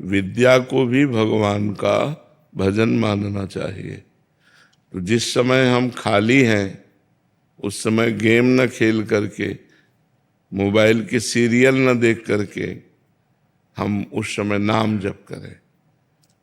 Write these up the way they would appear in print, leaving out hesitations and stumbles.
विद्या को भी भगवान का भजन मानना चाहिए। तो जिस समय हम खाली हैं उस समय गेम न खेल करके, मोबाइल के सीरियल न देख करके हम उस समय नाम जप करें।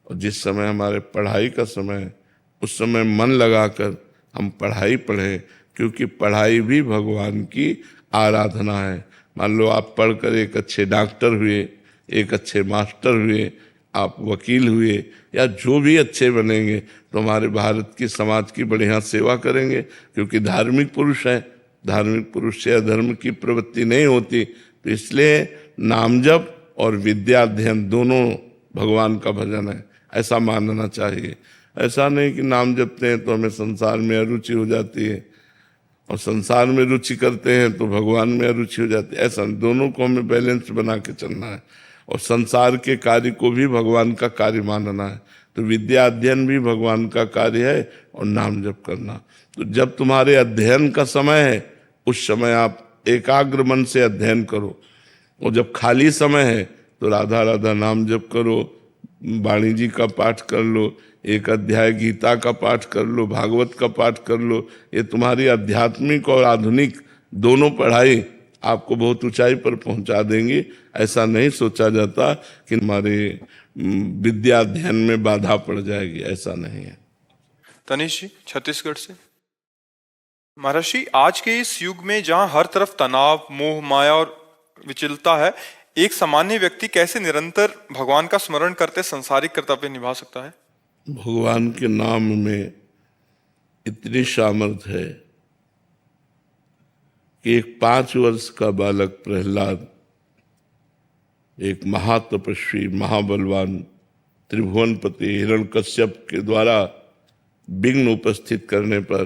और जिस समय हमारे पढ़ाई का समय है उस समय मन लगाकर हम पढ़ाई पढ़ें, क्योंकि पढ़ाई भी भगवान की आराधना है। मान लो आप पढ़कर एक अच्छे डॉक्टर हुए, एक अच्छे मास्टर हुए, आप वकील हुए, या जो भी अच्छे बनेंगे तो हमारे भारत की समाज की बढ़िया सेवा करेंगे, क्योंकि धार्मिक पुरुष हैं। धार्मिक पुरुष से अधर्म की प्रवृत्ति नहीं होती। तो इसलिए नाम जप और विद्या अध्ययन दोनों भगवान का भजन है, ऐसा मानना चाहिए। ऐसा नहीं कि नाम जपते हैं तो हमें संसार में अरुचि हो जाती है, और संसार में रुचि करते हैं तो भगवान में अरुचि हो जाती है। ऐसा दोनों को हमें बैलेंस बना के चलना है, और संसार के कार्य को भी भगवान का कार्य मानना है। तो विद्या अध्ययन भी भगवान का कार्य है, और नाम जप करना। तो जब तुम्हारे अध्ययन का समय है उस समय आप एकाग्र मन से अध्ययन करो, और जब खाली समय है तो राधा राधा नाम जप करो, वाणी जी का पाठ कर लो, एक अध्याय गीता का पाठ कर लो, भागवत का पाठ कर लो। ये तुम्हारी आध्यात्मिक और आधुनिक दोनों पढ़ाई आपको बहुत ऊंचाई पर पहुंचा देंगी। ऐसा नहीं सोचा जाता कि हमारे विद्या अध्ययन में बाधा पड़ जाएगी, ऐसा नहीं है। तनिष जी छत्तीसगढ़ से। महाराज जी, आज के इस युग में जहां हर तरफ तनाव, मोह, माया और विचलता है, एक सामान्य व्यक्ति कैसे निरंतर भगवान का स्मरण करते सांसारिक कर्तव्य निभा सकता है? भगवान के नाम में इतनी सामर्थ्य है कि एक 5 वर्ष का बालक प्रहलाद एक महातपस्वी, महाबलवान त्रिभुवनपति हिरण्यकश्यप के द्वारा विघ्न उपस्थित करने पर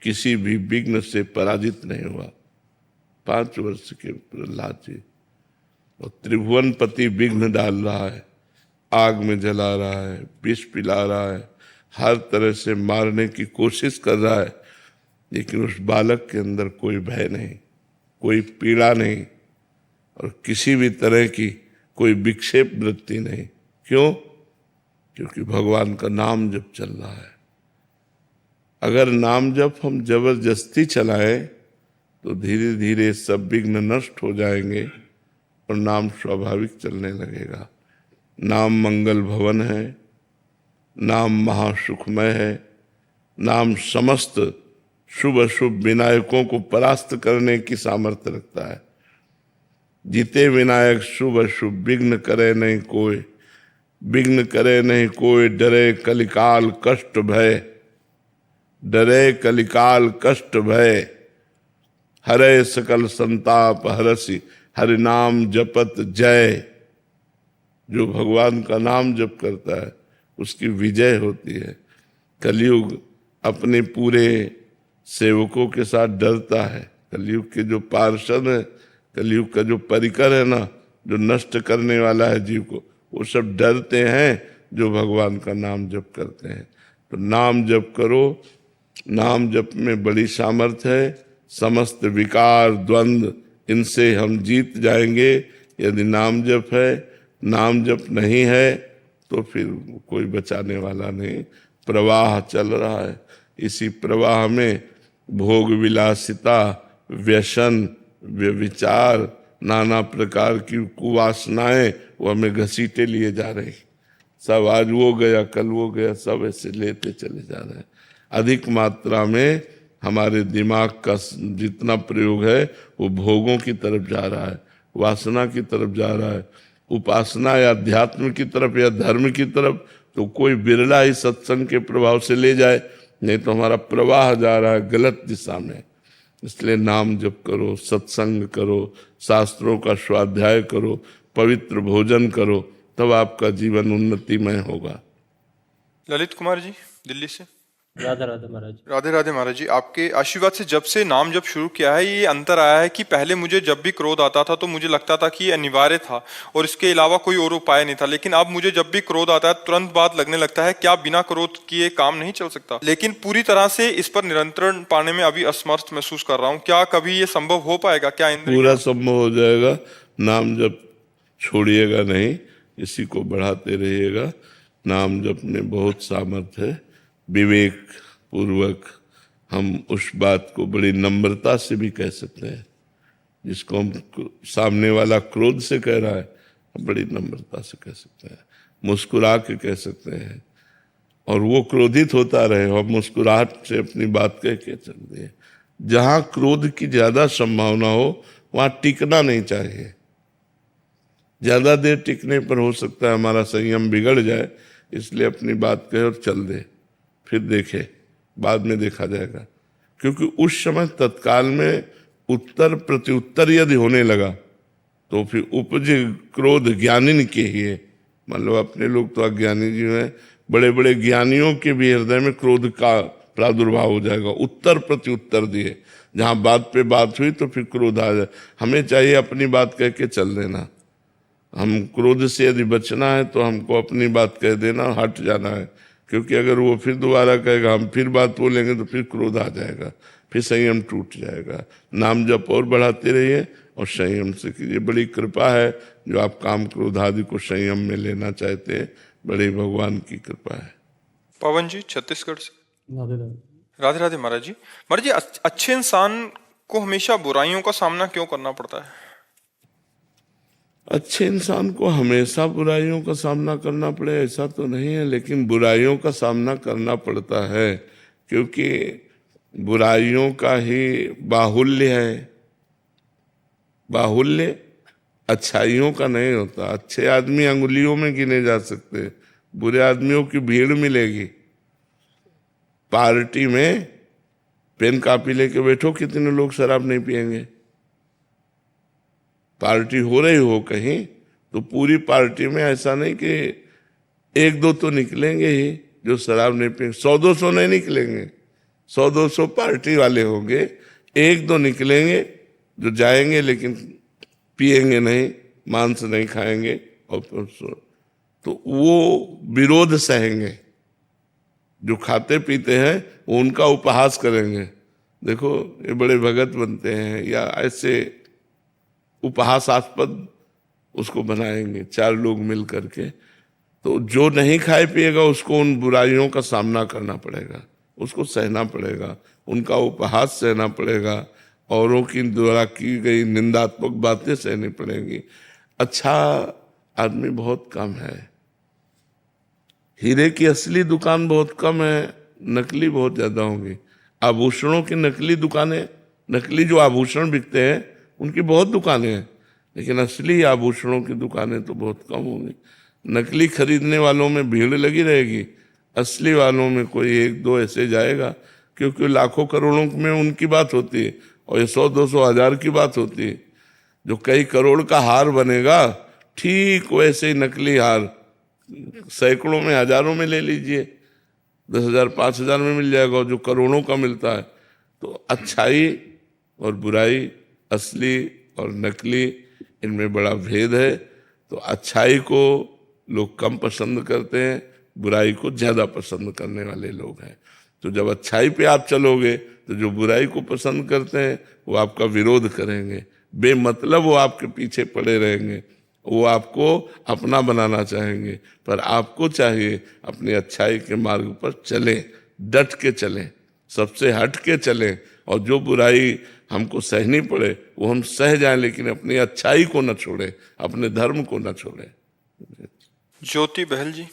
किसी भी विघ्न से पराजित नहीं हुआ। 5 वर्ष के प्रहलाद जी, और त्रिभुवनपति विघ्न डाल रहा है, आग में जला रहा है, विष पिला रहा है, हर तरह से मारने की कोशिश कर रहा है, लेकिन उस बालक के अंदर कोई भय नहीं, कोई पीड़ा नहीं, और किसी भी तरह की कोई विक्षेप वृत्ति नहीं। क्यों? क्योंकि भगवान का नाम जप चल रहा है। अगर नाम जप हम जबरदस्ती चलाएं तो धीरे धीरे सब विघ्न नष्ट हो जाएंगे और नाम स्वाभाविक चलने लगेगा। नाम मंगल भवन है, नाम महासुखमय है, नाम समस्त शुभ अशुभ विनायकों को परास्त करने की सामर्थ्य रखता है। जीते विनायक शुभ अशुभ, विघ्न करे नहीं कोई, विघ्न करे नहीं कोई, डरे कलिकाल कष्ट भय, डरे कलिकाल कष्ट भय, हरे सकल संताप हरसि, हरि नाम जपत जय। जो भगवान का नाम जप करता है उसकी विजय होती है। कलयुग अपने पूरे सेवकों के साथ डरता है। कलयुग के जो पार्षद है, कलयुग का जो परिकर है ना, जो नष्ट करने वाला है जीव को, वो सब डरते हैं जो भगवान का नाम जप करते हैं। तो नाम जप करो, नाम जप में बड़ी सामर्थ्य है। समस्त विकार द्वंद्व इनसे हम जीत जाएंगे यदि नाम जप है। नाम जप नहीं है तो फिर कोई बचाने वाला नहीं। प्रवाह चल रहा है, इसी प्रवाह में भोग विलासिता, व्यसन, व्यभिचार, नाना प्रकार की कुवासनाएं वो हमें घसीटे लिए जा रही। सब आज वो गया, कल वो गया, सब ऐसे लेते चले जा रहे हैं। अधिक मात्रा में हमारे दिमाग का जितना प्रयोग है वो भोगों की तरफ जा रहा है, वासना की तरफ जा रहा है। उपासना या अध्यात्म की तरफ या धर्म की तरफ तो कोई बिरला ही सत्संग के प्रभाव से ले जाए, नहीं तो हमारा प्रवाह जा रहा है गलत दिशा में। इसलिए नाम जप करो, सत्संग करो, शास्त्रों का स्वाध्याय करो, पवित्र भोजन करो, तब आपका जीवन उन्नतिमय होगा। ललित कुमार जी दिल्ली से। राधे राधे महाराज। राधे राधे महाराज जी, आपके आशीर्वाद से जब से नाम जप शुरू किया है ये अंतर आया है कि पहले मुझे जब भी क्रोध आता था तो मुझे लगता था कि ये अनिवार्य था और इसके अलावा कोई और उपाय नहीं था, लेकिन अब मुझे जब भी क्रोध आता है तुरंत बात लगने लगता है क्या बिना क्रोध किए काम नहीं चल सकता। लेकिन पूरी तरह से इस पर नियंत्रण पाने में अभी असमर्थ महसूस कर रहा हूँ। क्या कभी ये संभव हो पाएगा? क्या पूरा संभव हो जाएगा। नाम जप छोड़िएगा नहीं, इसी को बढ़ाते रहिएगा। नाम जप में बहुत सामर्थ्य है। विवेक पूर्वक हम उस बात को बड़ी नम्रता से भी कह सकते हैं, जिसको हम सामने वाला क्रोध से कह रहा है, हम बड़ी नम्रता से कह सकते हैं, मुस्कुरा के कह सकते हैं, और वो क्रोधित होता रहे और मुस्कुराहट से अपनी बात कह के चल दे। जहां क्रोध की ज्यादा संभावना हो वहां टिकना नहीं चाहिए। ज्यादा देर टिकने पर हो सकता है हमारा संयम बिगड़ जाए, इसलिए अपनी बात कहे और चल दे, फिर देखे, बाद में देखा जाएगा। क्योंकि उस समय तत्काल में उत्तर प्रत्युत्तर यदि होने लगा तो फिर उपजे क्रोध ज्ञानी के ही है। मतलब अपने लोग तो अज्ञानी जी हैं, बड़े बड़े ज्ञानियों के भी हृदय में क्रोध का प्रादुर्भाव हो जाएगा। उत्तर प्रत्युत्तर दिए, जहां बात पे बात हुई तो फिर क्रोध आ जाए। हमें चाहिए अपनी बात कह के चल देना। हम क्रोध से यदि बचना है तो हमको अपनी बात कह देना, हट जाना है। क्योंकि अगर वो फिर दोबारा कहेगा, हम फिर बात बोलेंगे तो फिर क्रोध आ जाएगा, फिर संयम टूट जाएगा। नाम जप और बढ़ाते रहिए और संयम से कीजिए। बड़ी कृपा है जो आप काम क्रोध आदि को संयम में लेना चाहते हैं, बड़ी भगवान की कृपा है। पवन जी छत्तीसगढ़ से। राधे राधे। राधे राधे महाराज जी। महाराज जी, अच्छे इंसान को हमेशा बुराइयों का सामना क्यों करना पड़ता है? अच्छे इंसान को हमेशा बुराइयों का सामना करना पड़े ऐसा तो नहीं है, लेकिन बुराइयों का सामना करना पड़ता है क्योंकि बुराइयों का ही बाहुल्य है। बाहुल्य अच्छाइयों का नहीं होता। अच्छे आदमी अंगुलियों में गिने जा सकते, बुरे आदमियों की भीड़ मिलेगी। पार्टी में पेन कापी लेके बैठो, कितने लोग शराब नहीं पिएंगे? पार्टी हो रही हो कहीं तो पूरी पार्टी में ऐसा नहीं कि एक दो तो निकलेंगे ही जो शराब नहीं पिएंगे। 100-200 नहीं निकलेंगे, 100-200 पार्टी वाले होंगे, एक दो निकलेंगे जो जाएंगे लेकिन पिएंगे नहीं, मांस नहीं खाएंगे, और तो वो विरोध सहेंगे। जो खाते पीते हैं वो उनका उपहास करेंगे, देखो ये बड़े भगत बनते हैं, या ऐसे उपहासास्पद उसको बनाएंगे 4 लोग मिल करके। तो जो नहीं खाए पिएगा उसको उन बुराइयों का सामना करना पड़ेगा, उसको सहना पड़ेगा, उनका उपहास सहना पड़ेगा, औरों की द्वारा की गई निंदात्मक बातें सहनी पड़ेंगी। अच्छा आदमी बहुत कम है, हीरे की असली दुकान बहुत कम है, नकली बहुत ज्यादा होंगी। आभूषणों की नकली दुकानें, नकली जो आभूषण बिकते हैं उनकी बहुत दुकानें हैं, लेकिन असली आभूषणों की दुकानें तो बहुत कम होंगी। नकली खरीदने वालों में भीड़ लगी रहेगी, असली वालों में कोई 1-2 ऐसे जाएगा, क्योंकि लाखों करोड़ों में उनकी बात होती है और ये 100-200 हजार की बात होती है। जो कई करोड़ का हार बनेगा, ठीक वैसे ही नकली हार सैकड़ों में, हजारों में ले लीजिए, 10,000 5,000 में मिल जाएगा, जो करोड़ों का मिलता है। तो अच्छाई और बुराई, असली और नकली, इनमें बड़ा भेद है। तो अच्छाई को लोग कम पसंद करते हैं, बुराई को ज्यादा पसंद करने वाले लोग हैं। तो जब अच्छाई पे आप चलोगे तो जो बुराई को पसंद करते हैं वो आपका विरोध करेंगे, बेमतलब वो आपके पीछे पड़े रहेंगे, वो आपको अपना बनाना चाहेंगे। पर आपको चाहिए अपनी अच्छाई के मार्ग पर चलें, डट के चलें, सबसे हट के चलें, और जो बुराई हमको सहनी पड़े वो हम सह जाएं, लेकिन अपनी अच्छाई को न छोड़े, अपने धर्म को न छोड़े। ज्योति बहल जी।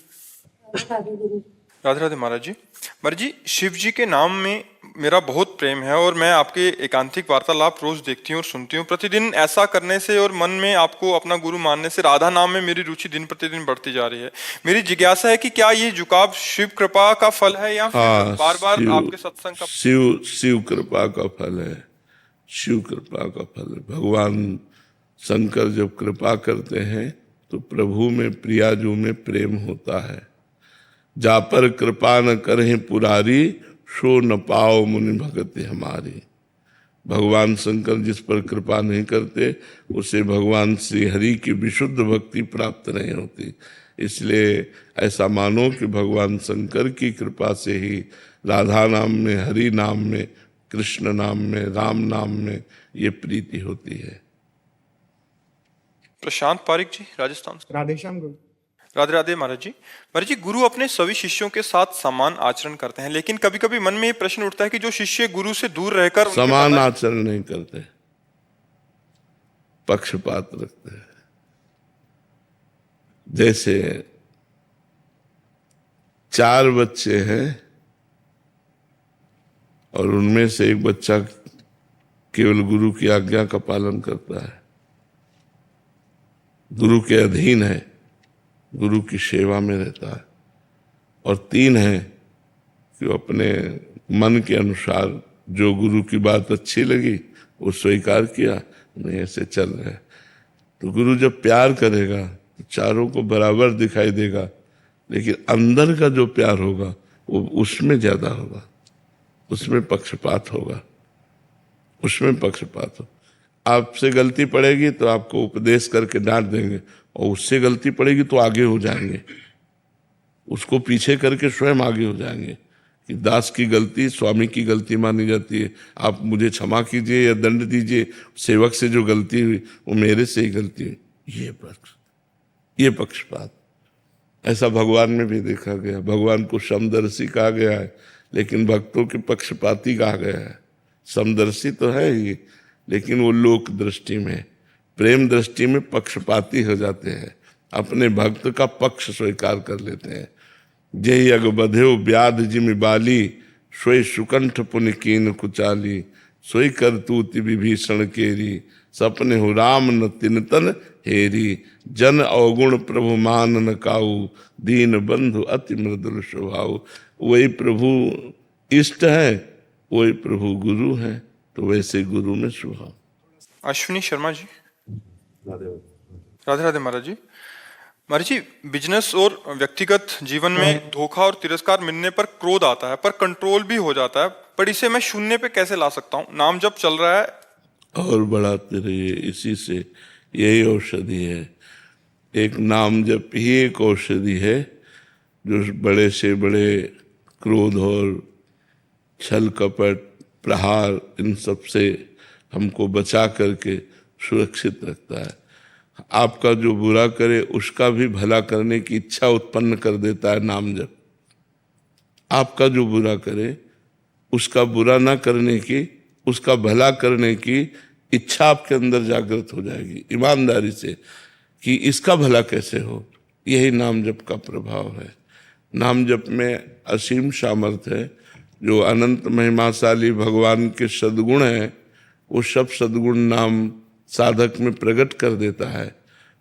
राधे राधे महाराज जी। महाराज जी, शिव जी के नाम में मेरा बहुत प्रेम है और मैं आपके एकांतिक वार्तालाप रोज देखती हूँ और सुनती हूँ। प्रतिदिन ऐसा करने से और मन में आपको अपना गुरु मानने से राधा नाम में मेरी रुचि दिन प्रतिदिन बढ़ती जा रही है। मेरी जिज्ञासा है कि क्या ये झुकाव शिव कृपा का फल है या फिर बार बार आपके सत्संग का? शिव कृपा का फल है, शिव कृपा का फल है। भगवान शंकर जब कृपा करते हैं तो प्रभु में, प्रियाजू में प्रेम होता है। जा पर कृपा न करें पुरारी, सो न पाओ मुनि भगति हमारी। भगवान शंकर जिस पर कृपा नहीं करते उसे भगवान श्री हरि की विशुद्ध भक्ति प्राप्त नहीं होती। इसलिए ऐसा मानो कि भगवान शंकर की कृपा से ही राधा नाम में, हरि नाम में, कृष्ण नाम में, राम नाम में ये प्रीति होती है। प्रशांत पारिक जी, राजस्थान से। राधेश्याम गुरु। राधे राधे महाराज जी गुरु अपने सभी शिष्यों के साथ समान आचरण करते हैं, लेकिन कभी कभी मन में ये प्रश्न उठता है कि जो शिष्य गुरु से दूर रहकर उनके समान पता- आचरण नहीं करते, पक्षपात रखते हैं। जैसे 4 बच्चे हैं और उनमें से एक बच्चा केवल गुरु की आज्ञा का पालन करता है, गुरु के अधीन है, गुरु की सेवा में रहता है, और 3 हैं कि वो अपने मन के अनुसार जो गुरु की बात अच्छी लगी वो स्वीकार किया, नहीं ऐसे चल रहे हैं। तो गुरु जब प्यार करेगा तो चारों को बराबर दिखाई देगा, लेकिन अंदर का जो प्यार होगा वो उसमें ज्यादा होगा, उसमें पक्षपात होगा, उसमें पक्षपात हो। आपसे गलती पड़ेगी तो आपको उपदेश करके डांट देंगे, और उससे गलती पड़ेगी तो आगे हो जाएंगे, उसको पीछे करके स्वयं आगे हो जाएंगे कि दास की गलती स्वामी की गलती मानी जाती है, आप मुझे क्षमा कीजिए या दंड दीजिए, सेवक से जो गलती हुई वो मेरे से ही गलती हुई। ये पक्षपात ऐसा भगवान में भी देखा गया। भगवान को समदर्शी कहा गया है, लेकिन भक्तों के पक्षपाती कहा गया है। समदर्शी तो है ही, लेकिन वो लोक दृष्टि में, प्रेम दृष्टि में पक्षपाती हो जाते हैं, अपने भक्त का पक्ष स्वीकार कर लेते हैं। जय अग बध्यो व्याध जिमि बाली, सोई सुकंठ पुन कीन कुचाली, सोई करतूति विभीषण केरी, सपने हो राम न तिनतन हेरी, जन अवगुण प्रभु मान न काऊ, दीन बंधु अति मृदुल स्वभाव। वही प्रभु इष्ट है, वही प्रभु गुरु है, तो वैसे गुरु में स्वभाव। अश्विनी शर्मा जी। राधे राधे महाराज जी बिजनेस और व्यक्तिगत जीवन में धोखा और तिरस्कार मिलने पर क्रोध आता है, पर कंट्रोल भी हो जाता है, पर इसे मैं शून्य पे कैसे ला सकता हूँ? नाम जब चल रहा है और बढ़ाते रहिए, इसी से यही औषधि है। एक नाम जप ही एक औषधि है जो बड़े से बड़े क्रोध और छल कपट प्रहार इन सब से हमको बचा करके सुरक्षित रखता है। आपका जो बुरा करे उसका भी भला करने की इच्छा उत्पन्न कर देता है नाम जप। आपका जो बुरा करे उसका बुरा ना करने की, उसका भला करने की इच्छा आपके अंदर जागृत हो जाएगी ईमानदारी से कि इसका भला कैसे हो। यही नाम जप का प्रभाव है। नाम जप में असीम सामर्थ्य है। जो अनंत महिमाशाली भगवान के सद्गुण हैं वो सब सद्गुण नाम साधक में प्रकट कर देता है।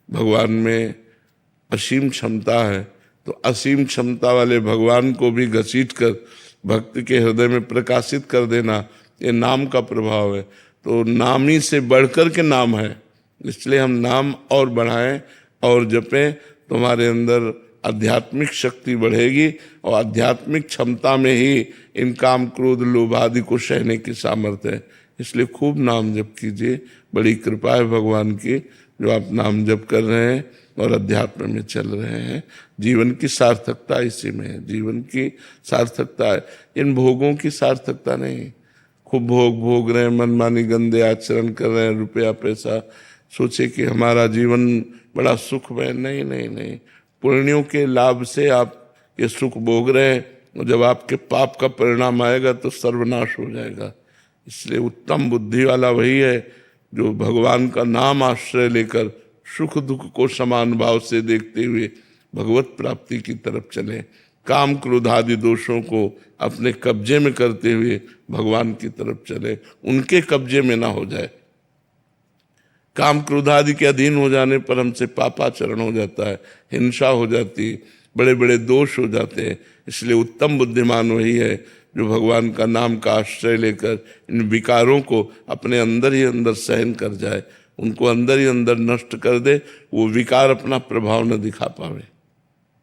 भगवान में असीम क्षमता है, तो असीम क्षमता वाले भगवान को भी घसीट कर भक्त के हृदय में प्रकाशित कर देना, ये नाम का प्रभाव है। तो नाम ही से बढ़कर के नाम है, इसलिए हम नाम और बढ़ाएं और जपें, तुम्हारे अंदर आध्यात्मिक शक्ति बढ़ेगी और आध्यात्मिक क्षमता में ही इन काम क्रोध लोभ आदि को सहने की सामर्थ्य है। इसलिए खूब नाम जप कीजिए। बड़ी कृपा है भगवान की जो आप नाम जप कर रहे हैं और अध्यात्म में चल रहे हैं। जीवन की सार्थकता इसी में है, जीवन की सार्थकता है, इन भोगों की सार्थकता नहीं। खूब भोग भोग रहे हैं, मनमानी गंदे आचरण कर रहे हैं, रुपया पैसा सोचे कि हमारा जीवन बड़ा सुखमय। नहीं नहीं नहीं, पुण्यों के लाभ से आप ये सुख भोग रहे हैं, और जब आपके पाप का परिणाम आएगा तो सर्वनाश हो जाएगा। इसलिए उत्तम बुद्धि वाला वही है जो भगवान का नाम आश्रय लेकर सुख दुख को समान भाव से देखते हुए भगवत प्राप्ति की तरफ चले। काम क्रोध आदि दोषों को अपने कब्जे में करते हुए भगवान की तरफ चले, उनके कब्जे में ना हो जाए। काम क्रोध आदि के अधीन हो जाने पर हमसे पापाचरण हो जाता है, हिंसा हो जाती, बड़े बड़े दोष हो जाते हैं। इसलिए उत्तम बुद्धिमान वही है जो भगवान का नाम का आश्रय लेकर इन विकारों को अपने अंदर ही अंदर सहन कर जाए, उनको अंदर ही अंदर नष्ट कर दे, वो विकार अपना प्रभाव न दिखा पावे।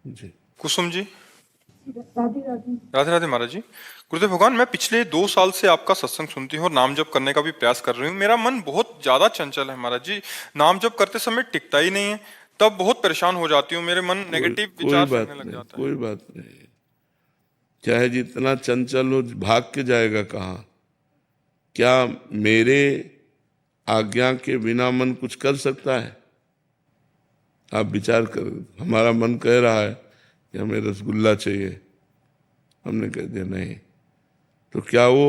जी कुसुम जी। राधे राधे महाराज जी। गुरुदेव भगवान, मैं पिछले 2 साल से आपका सत्संग सुनती हूँ और नाम जप करने का भी प्रयास कर रही हूँ। मेरा मन बहुत ज्यादा चंचल है महाराज जी, नाम जप करते समय टिकता ही नहीं है, तब बहुत परेशान हो जाती हूँ, मेरे मन नेगेटिव विचार करने लग जाता है। कोई बात नहीं, चाहे जितना चंचल हो, भाग के जाएगा कहाँ? क्या मेरे आज्ञा के बिना मन कुछ कर सकता है? आप विचार कर, हमारा मन कह रहा है कि हमें रसगुल्ला चाहिए, हमने कह दिया नहीं, तो क्या वो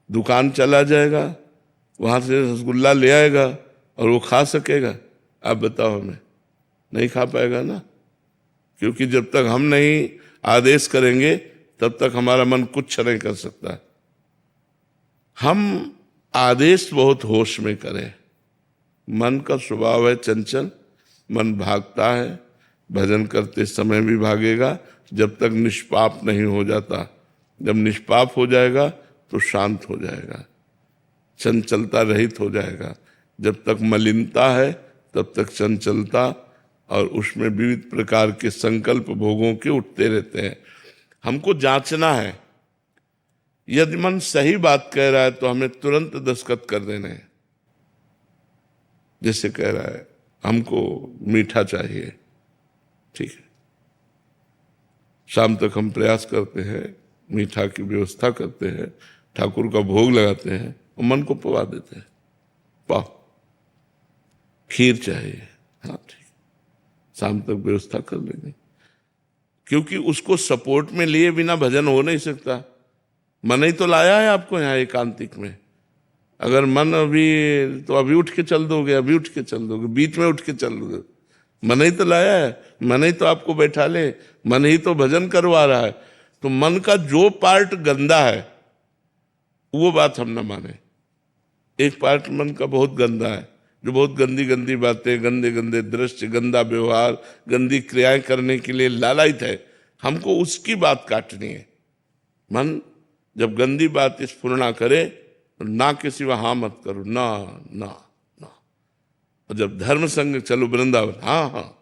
दुकान चला जाएगा, वहां से रसगुल्ला ले आएगा और वो खा सकेगा? आप बताओ हमें, नहीं खा पाएगा ना, क्योंकि जब तक हम नहीं आदेश करेंगे तब तक हमारा मन कुछ नहीं कर सकता। हम आदेश बहुत होश में करें। मन का स्वभाव है चंचल, मन भागता है, भजन करते समय भी भागेगा जब तक निष्पाप नहीं हो जाता। जब निष्पाप हो जाएगा तो शांत हो जाएगा, चंचलता रहित हो जाएगा। जब तक मलिनता है तब तक चंचलता और उसमें विविध प्रकार के संकल्प भोगों के उठते रहते हैं। हमको जांचना है, यदि मन सही बात कह रहा है तो हमें तुरंत दस्तखत कर देना है। जैसे कह रहा है हमको मीठा चाहिए, ठीक है, शाम तक हम प्रयास करते हैं, मीठा की व्यवस्था करते हैं, ठाकुर का भोग लगाते हैं और मन को पवा देते हैं, पाओ खीर चाहिए, हाँ ठीक, शाम तक व्यवस्था कर लेंगे। क्योंकि उसको सपोर्ट में लिए बिना भजन हो नहीं सकता। मन ही तो लाया है आपको यहाँ एकांतिक में। अगर मन अभी तो अभी उठ के चल दोगे, अभी उठ के चल दोगे, बीच में उठ के चल दोगे, मन ही तो लाया है, मन ही तो आपको बैठा ले, मन ही तो भजन करवा रहा है। तो मन का जो पार्ट गंदा है वो बात हम न माने। एक पार्ट मन का बहुत गंदा है, जो बहुत गंदी गंदी बातें, गंदे गंदे दृश्य, गंदा व्यवहार, गंदी क्रियाएं करने के लिए लालायित है, हमको उसकी बात काटनी है। मन जब गंदी बात स्फुरना करे तो ना किसी व हाँ मत करो, ना ना ना। और जब धर्म संग चलो वृंदावन, हाँ हाँ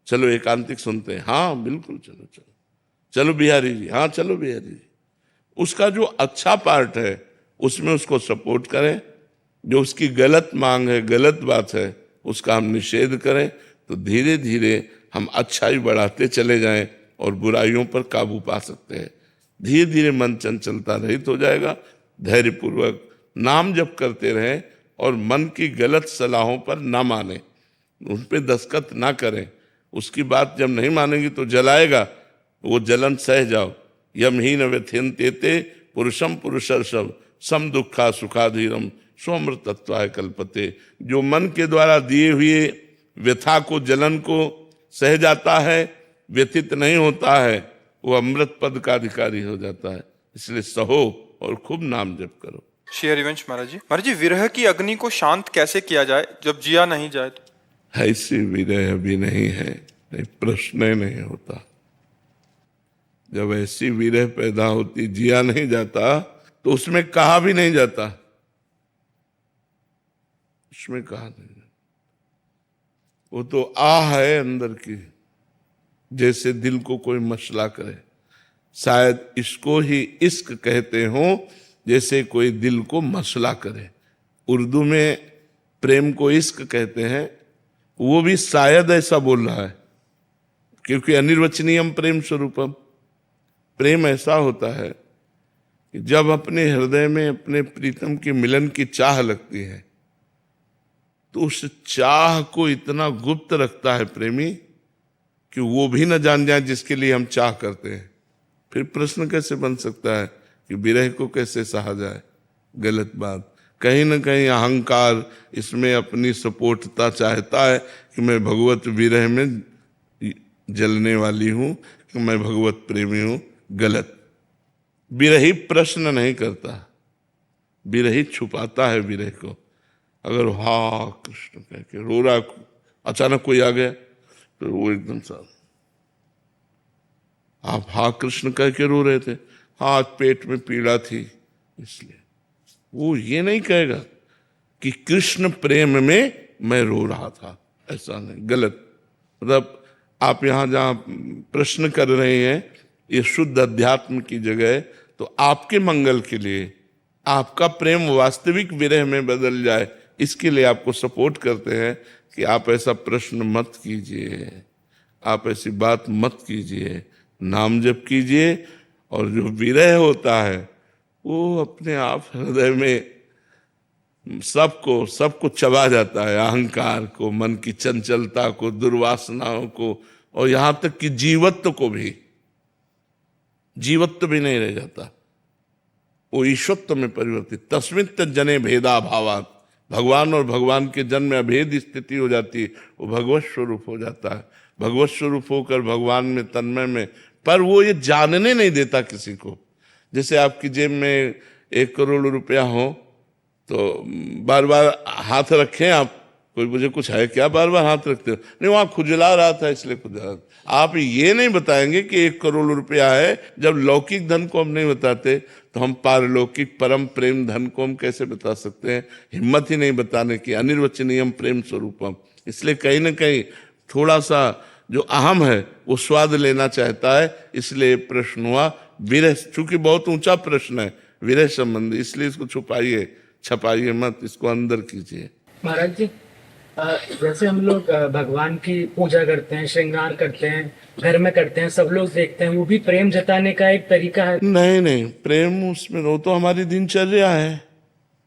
चलो एकांतिक सुनते हैं, हाँ बिल्कुल चलो चलो, चलो बिहारी जी, हाँ चलो बिहारी जी। उसका जो अच्छा पार्ट है उसमें उसको सपोर्ट करें, जो उसकी गलत मांग है, गलत बात है, उसका हम निषेध करें, तो धीरे धीरे हम अच्छाई बढ़ाते चले जाएं और बुराइयों पर काबू पा सकते हैं। धीरे धीरे मन चंचलता रहित हो जाएगा। धैर्यपूर्वक नाम जप करते रहें और मन की गलत सलाहों पर ना माने, उन पे दस्तखत ना करें। उसकी बात जब नहीं मानेंगी तो जलाएगा, वो जलन सह जाओ। यम ही न व्यथ्यन्ते पुरुषम पुरुषर्षभ सम दुखा सुखाधीरम स्वमृतत्वाय कल्पते। जो मन के द्वारा दिए हुए व्यथा को, जलन को सह जाता है, व्यथित नहीं होता है, वो अमृत पद का अधिकारी हो जाता है। इसलिए सहो और खूब नाम जप करो। श्री हरिवंश महाराज जी, विरह की अग्नि को शांत कैसे किया जाए जब जिया नहीं जाए तो? ऐसी विरह अभी नहीं है, नहीं प्रश्न ही नहीं होता। जब ऐसी विरह पैदा होती, जिया नहीं जाता, तो उसमें कहा भी नहीं जाता, उसमें कहा नहीं जाता। वो तो आह है अंदर की, जैसे दिल को कोई मसला करे। शायद इसको ही इश्क कहते हो, जैसे कोई दिल को मसला करे। उर्दू में प्रेम को इश्क कहते हैं, वो भी शायद ऐसा बोल रहा है, क्योंकि अनिर्वचनीयम प्रेम स्वरूपम। प्रेम ऐसा होता है कि जब अपने हृदय में अपने प्रीतम के मिलन की चाह लगती है, तो उस चाह को इतना गुप्त रखता है प्रेमी कि वो भी न जान जाए जिसके लिए हम चाह करते हैं। फिर प्रश्न कैसे बन सकता है कि विरह को कैसे सहा जाए? गलत बात। कहीं न कहीं अहंकार इसमें अपनी सपोर्टता चाहता है कि मैं भगवत विरह में जलने वाली हूं, कि मैं भगवत प्रेमी हूं। गलत। विरही प्रश्न नहीं करता, विरही छुपाता है विरह को। अगर हा कृष्ण कह के रो रहा, अचानक कोई आ गया तो वो एकदम सा, आप हा कृष्ण कह के रो रहे थे, हाँ आज पेट में पीड़ा थी इसलिए। वो ये नहीं कहेगा कि कृष्ण प्रेम में मैं रो रहा था, ऐसा नहीं। गलत। मतलब आप यहां जहां प्रश्न कर रहे हैं, ये शुद्ध अध्यात्म की जगह है, तो आपके मंगल के लिए, आपका प्रेम वास्तविक विरह में बदल जाए, इसके लिए आपको सपोर्ट करते हैं कि आप ऐसा प्रश्न मत कीजिए, आप ऐसी बात मत कीजिए, नाम जप कीजिए। और जो विरह होता है वो अपने आप हृदय में सबको सबको चबा जाता है, अहंकार को, मन की चंचलता को, दुर्वासनाओं को, और यहां तक कि जीवत्व को भी, जीवत्व भी नहीं रह जाता, वो ईश्वत्व में परिवर्तित। तस्मित जने भेदा भावात, भगवान और भगवान के जन में अभेद स्थिति हो जाती है, वो भगवत स्वरूप हो जाता है। भगवत स्वरूप होकर भगवान में, तन्मय में, पर वो ये जानने नहीं देता किसी को। जैसे आपकी जेब में 1 करोड़ रुपया हो तो बार बार हाथ रखें आप, कोई मुझे कुछ है क्या, बार बार हाथ रखते हो? नहीं, वहां खुजला रहा था इसलिए खुजला। आप ये नहीं बताएंगे कि 1 करोड़ रुपया है। जब लौकिक धन को हम नहीं बताते तो हम पारलौकिक परम प्रेम धन को हम कैसे बता सकते हैं? हिम्मत ही नहीं बताने की। अनिर्वचनीयम प्रेम स्वरूपम। इसलिए कहीं ना कहीं थोड़ा सा जो अहम है वो स्वाद लेना चाहता है, इसलिए प्रश्न हुआ विरह। चूंकि बहुत ऊंचा प्रश्न है विरह संबंधी, इसलिए इसको छुपाइए, छपाइए मत, इसको अंदर कीजिए। महाराज जी, जैसे हम लोग भगवान की पूजा करते हैं, श्रृंगार करते हैं, घर में करते हैं, सब लोग देखते हैं, वो भी प्रेम जताने का एक तरीका है? नहीं नहीं, प्रेम उसमें, वो तो हमारी दिनचर्या है।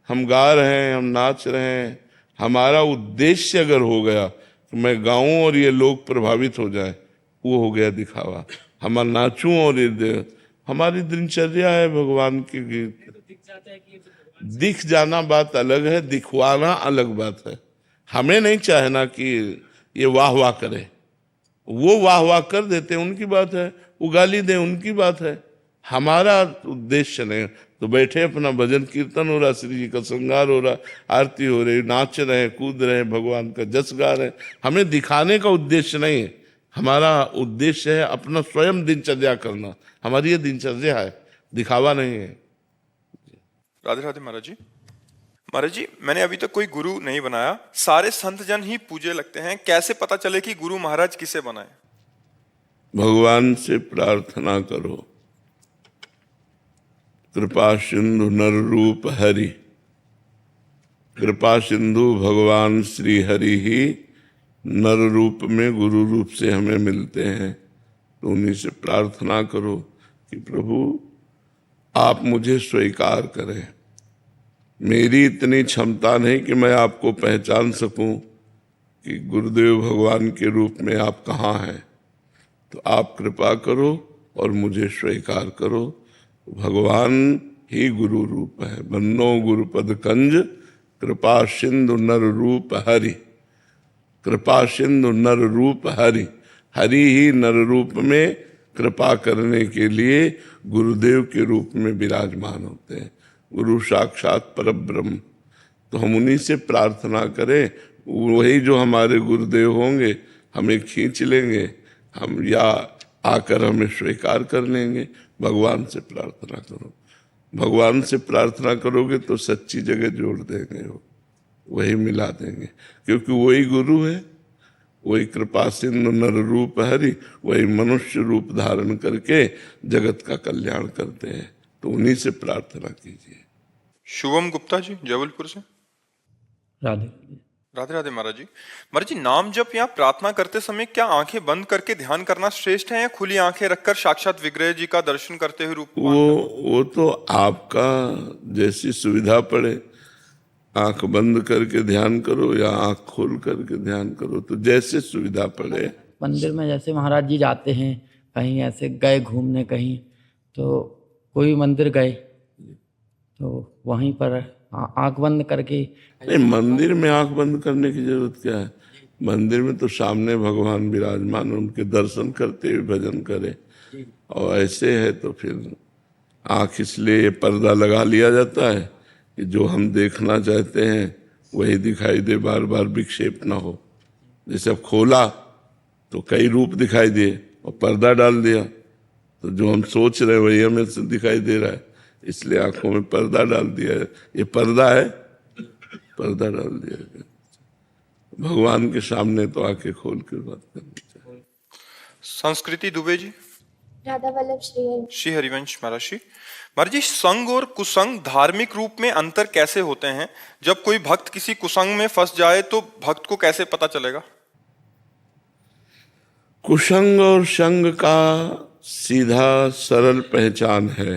हम गा रहे हैं, हम नाच रहे हैं, हमारा उद्देश्य अगर हो गया कि मैं गाऊं और ये लोग प्रभावित हो जाए, वो हो गया दिखावा। हम नाचूं और ये हमारी दिनचर्या है भगवान की गीत। दिख जाना बात अलग है, दिखवाना अलग बात है। हमें नहीं चाहना कि ये वाह वाह करे, वो वाह वाह कर देते हैं उनकी बात है, वो गाली दे उनकी बात है, हमारा उद्देश्य नहीं। तो बैठे अपना भजन कीर्तन हो रहा, श्री जी का श्रृंगार हो रहा, आरती हो रही, नाच रहे, कूद रहे, भगवान का जस गा रहे। हमें दिखाने का उद्देश्य नहीं है, हमारा उद्देश्य है अपना स्वयं दिनचर्या करना। हमारी ये दिनचर्या है, दिखावा नहीं है। राधे राधे महाराज जी। महाराज जी, मैंने अभी तक कोई गुरु नहीं बनाया, सारे संत जन ही पूजे लगते हैं, कैसे पता चले कि गुरु महाराज किसे बनाए? भगवान से प्रार्थना करो। कृपा सिंधु नर रूप हरि, कृपा सिंधु भगवान श्री हरि ही नर रूप में गुरु रूप से हमें मिलते हैं। तो उन्हीं से प्रार्थना करो कि प्रभु आप मुझे स्वीकार करें। मेरी इतनी क्षमता नहीं कि मैं आपको पहचान सकूं कि गुरुदेव भगवान के रूप में आप कहाँ हैं, तो आप कृपा करो और मुझे स्वीकार करो। भगवान ही गुरु रूप है। बन्नो गुरुपद कंज, कृपा सिंधु नर रूप हरि, कृपा सिंधु नर रूप हरि। हरि ही नर रूप में कृपा करने के लिए गुरुदेव के रूप में विराजमान होते हैं। गुरु साक्षात परब्रह्म। तो हम उन्हीं से प्रार्थना करें, वही जो हमारे गुरुदेव होंगे हमें खींच लेंगे, हम या आकर हमें स्वीकार कर लेंगे। भगवान से प्रार्थना करो। भगवान से प्रार्थना करोगे तो सच्ची जगह जोड़ देंगे, वो वही मिला देंगे, क्योंकि वही गुरु है, वही कृपा सिंधु नर रूप हरि, वही मनुष्य रूप धारण करके जगत का कल्याण करते हैं। तो उन्हीं से प्रार्थना कीजिए। शुभम गुप्ता जी जबलपुर से। राधे राधे राधे महाराज जी। महाराज जी, नाम जप या प्रार्थना करते समय क्या आंखें बंद करके ध्यान करना श्रेष्ठ है या खुली आंखें रखकर साक्षात विग्रह जी का दर्शन करते हुए रूप? वो तो आपका जैसी सुविधा पड़े, आंख बंद करके ध्यान करो या आंख खोल करके ध्यान करो, तो जैसे सुविधा पड़े। मंदिर में जैसे महाराज जी जाते हैं, कहीं ऐसे गए घूमने कहीं, तो कोई मंदिर गए तो वहीं पर आंख बंद करके। नहीं, मंदिर में आंख बंद करने की जरूरत क्या है? मंदिर में तो सामने भगवान विराजमान, उनके दर्शन करते हुए भजन करें। और ऐसे है तो फिर आंख इसलिए पर्दा लगा लिया जाता है कि जो हम देखना चाहते हैं वही दिखाई दे, बार बार विक्षेप ना हो। जैसे अब खोला तो कई रूप दिखाई दिए और पर्दा डाल दिया तो जो हम सोच रहे हैं वही हमें दिखाई दे रहा है, इसलिए आंखों में पर्दा डाल दिया है। ये पर्दा है, पर्दा डाल दिया गया। भगवान के सामने तो आंखें खोल के बात करनी चाहिए। संस्कृति दुबे जी। राधा वल्लभ श्री हरिवंश महाराज जी। महाराज जी, संग और कुसंग धार्मिक रूप में अंतर कैसे होते हैं? जब कोई भक्त किसी कुसंग में फंस जाए तो भक्त को कैसे पता चलेगा? कुसंग और संग का सीधा सरल पहचान है,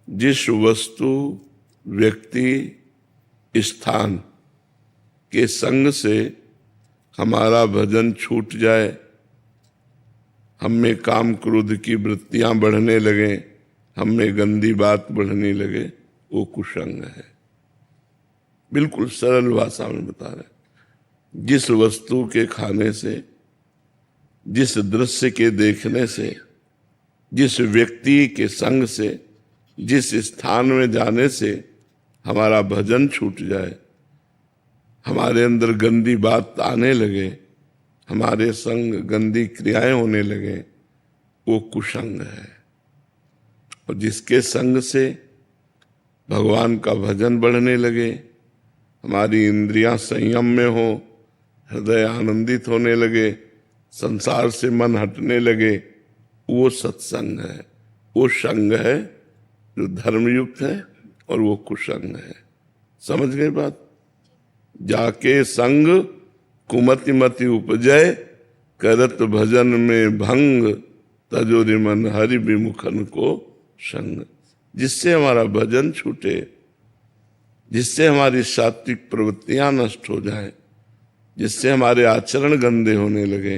जिस वस्तु, व्यक्ति स्थान के संग से हमारा भजन छूट जाए, हम में काम क्रोध की वृत्तियां बढ़ने लगे, हम में गंदी बात बढ़ने लगे, वो कुसंग है। बिल्कुल सरल भाषा में बता रहे। जिस वस्तु के खाने से, जिस दृश्य के देखने से, जिस व्यक्ति के संग से, जिस स्थान में जाने से हमारा भजन छूट जाए, हमारे अंदर गंदी बात आने लगे, हमारे संग गंदी क्रियाएं होने लगे, वो कुसंग है। और जिसके संग से भगवान का भजन बढ़ने लगे, हमारी इंद्रियां संयम में हो, हृदय आनंदित होने लगे, संसार से मन हटने लगे, वो सत्संग है। वो संग है जो धर्मयुक्त है और वो कुसंग है। समझ गए बात? जाके संग कुमति मति उपजय, करत भजन में भंग, तजोरि मन हरि विमुखन को संग। जिससे हमारा भजन छूटे, जिससे हमारी सात्विक प्रवृत्तियां नष्ट हो जाए, जिससे हमारे आचरण गंदे होने लगे,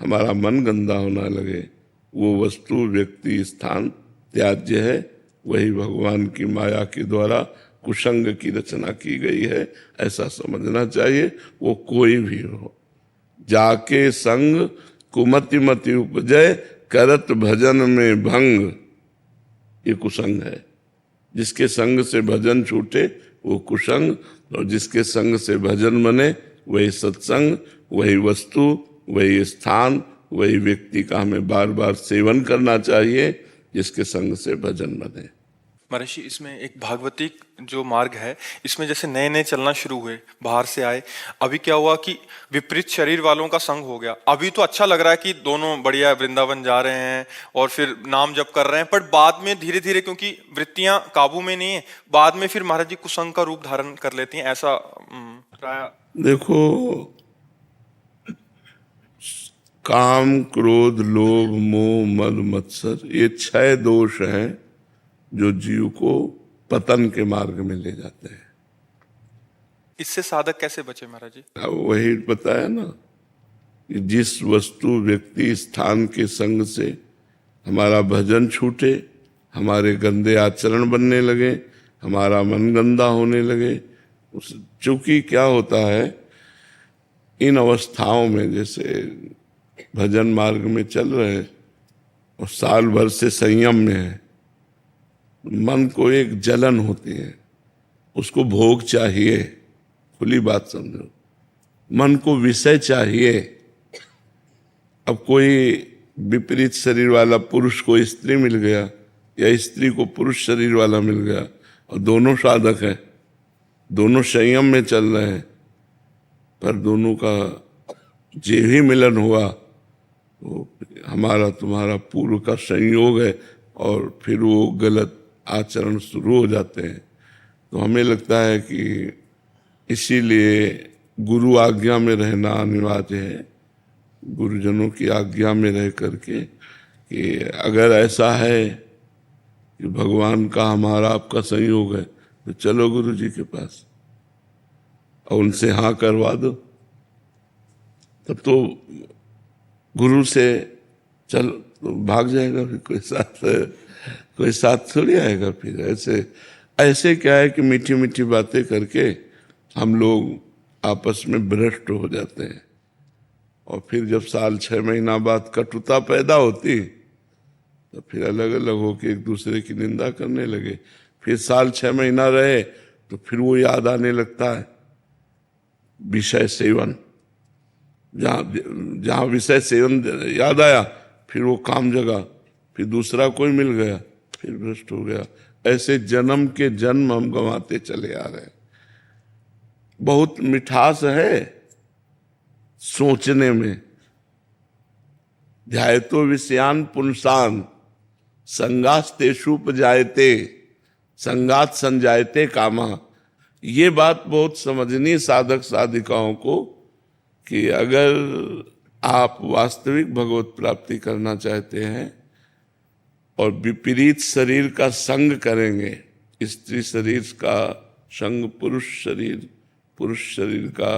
हमारा मन गंदा होना लगे, वो वस्तु व्यक्ति स्थान त्याज्य है। वही भगवान की माया के द्वारा कुसंग की रचना की गई है, ऐसा समझना चाहिए। वो कोई भी हो, जाके संग कुमति मति उपजय, करत भजन में भंग, ये कुसंग है। जिसके संग से भजन छूटे वो कुसंग, और जिसके संग से भजन बने वही सत्संग, वही वस्तु, वही स्थान, वही व्यक्ति का हमें बार बार सेवन करना चाहिए, जिसके संग से भजन बने। महर्षि, इसमें एक भागवती जो मार्ग है, इसमें जैसे नए नए चलना शुरू हुए, बाहर से आए, अभी क्या हुआ कि विपरीत शरीर वालों का संग हो गया। अभी तो अच्छा लग रहा है कि दोनों बढ़िया वृंदावन जा रहे हैं और फिर नाम जप कर रहे हैं, पर बाद में धीरे धीरे क्योंकि वृत्तियां काबू में नहीं है, बाद में फिर महाराज जी कुसंग का रूप धारण कर लेती हैं, ऐसा प्राय। देखो, काम क्रोध लोभ मोह मद मत्सर, ये 6 दोष हैं जो जीव को पतन के मार्ग में ले जाते हैं। इससे साधक कैसे बचे महाराज जी? अब वही बताया ना कि जिस वस्तु व्यक्ति स्थान के संग से हमारा भजन छूटे, हमारे गंदे आचरण बनने लगे, हमारा मन गंदा होने लगे। चूंकि क्या होता है, इन अवस्थाओं में जैसे भजन मार्ग में चल रहे हैं और साल भर से संयम में है, मन को एक जलन होती है, उसको भोग चाहिए। खुली बात समझो, मन को विषय चाहिए। अब कोई विपरीत शरीर वाला पुरुष को स्त्री मिल गया या स्त्री को पुरुष शरीर वाला मिल गया और दोनों साधक हैं, दोनों संयम में चल रहे हैं, पर दोनों का जे ही मिलन हुआ तो हमारा तुम्हारा पूर्व का संयोग है और फिर वो गलत आचरण शुरू हो जाते हैं। तो हमें लगता है कि इसीलिए गुरु आज्ञा में रहना अनिवार्य है, गुरुजनों की आज्ञा में रह करके कि अगर ऐसा है कि भगवान का हमारा आपका संयोग है तो चलो गुरु जी के पास और उनसे हाँ करवा दो। तब तो गुरु से चल तो भाग जाएगा, फिर कोई साथ थोड़ी आएगा। फिर ऐसे क्या है कि मीठी मीठी बातें करके हम लोग आपस में भ्रष्ट हो जाते हैं और फिर जब साल 6 महीना बाद कटुता पैदा होती तो फिर अलग अलग होके एक दूसरे की निंदा करने लगे। फिर साल 6 महीना रहे तो फिर वो याद आने लगता है विषय सेवन, जहाँ विषय सेवन याद आया फिर वो काम जगा, फिर दूसरा कोई मिल गया, फिर भ्रष्ट हो गया। ऐसे जन्म के जन्म हम गंवाते चले आ रहे हैं। बहुत मिठास है सोचने में, ध्यायतो विषयान पुंसान संगास्तेषुपजायते संगात संजायते कामा। ये बात बहुत समझनी साधक साधिकाओं को कि अगर आप वास्तविक भगवत प्राप्ति करना चाहते हैं और विपरीत शरीर का संग करेंगे, स्त्री शरीर का संग पुरुष शरीर का